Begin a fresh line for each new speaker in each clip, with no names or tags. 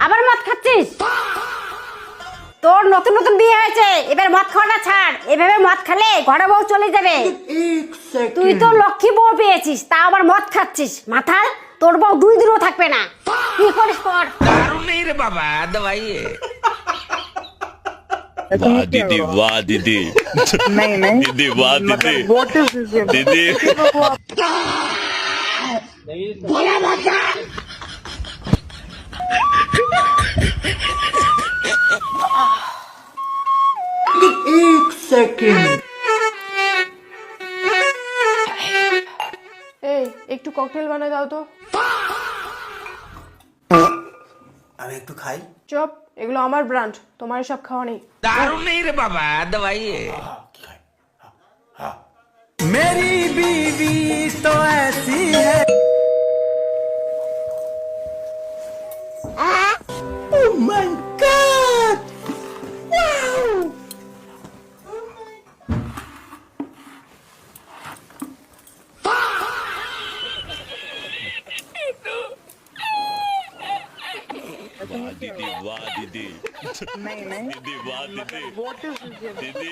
আবার মদ খাচ্ছিস? তোর নতুন নতুন বিয়ে হয়েছে, এবার মদ খাওয়াটা ছাড়। এভাবে মদ খেলে ঘরে বউ চলে যাবে। তুই তো লক্ষ্মী বউ পেয়েছিস, তা আবার মদ খাচ্ছিস। মাথায় তোর বউ 2 দিনও থাকবে না। কি করিস কর।
दारू नहीं रे बाबा, दवाई है।
वाह दीदी, वाह दीदी।
नहीं नहीं
दीदी वाह दीदी,
व्हाट इज दिस
दीदी।
एक सेकंड
এই একটু ককটেল বানায় দাও তো।
আমি একটু খাই।
চুপ, এগুলো আমার ব্র্যান্ড, তোমার সব খাওয়া নেই।
दारू नहीं रे बाबा, दवाई है।
मेरी बीवी तो ऐसी है। Oh my God! Wow!
वाह दीदी, वाह दीदी।
नहीं नहीं
दीदी वाह दीदी,
व्हाट इज दिस
दीदी।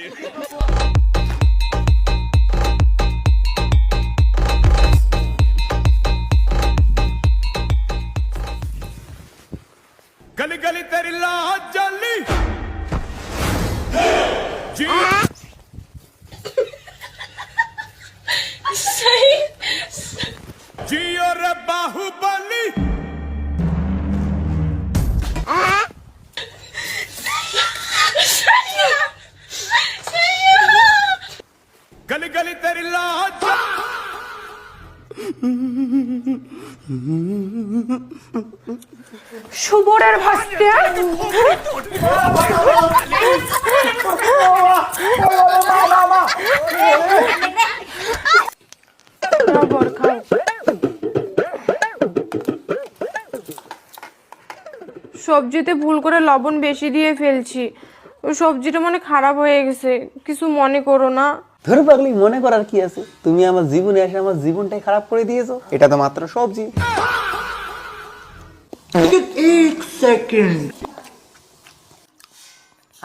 गली गली तेरी लाज जली जी जी और बाहुबली गली गली तेरी लाज
শুভরের ভাস্তে সবজিতে ভুল করে লবণ বেশি দিয়ে ফেলছি। ওই সবজিটা মানে খারাপ হয়ে গেছে, কিছু মনে করো না।
ধরে পাগলি, মনে করার কি আছে? তুমি আমার জীবনে এসে আমার জীবনটাই খারাপ করে দিয়েছো। এটা তো মাত্র সবজি। एक सेकंड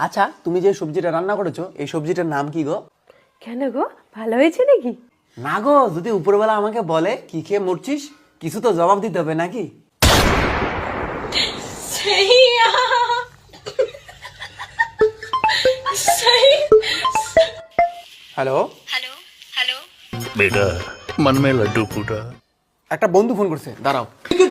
আচ্ছা, তুমি যে সবজিটা রান্না করেছো, এই সবজিটার নাম কি গো?
কেন গো, ভালো হয়েছে নাকি?
না গো, যদি উপরবেলা আমাকে বলে কি খেয়ে মরছিস, কিছু তো জবাব দিতে হবে নাকি? হ্যালো
हेलो हेलो
बेटा मन में लड्डू फूटा।
একটা বন্ধু ফোন করছে, দাঁড়াও।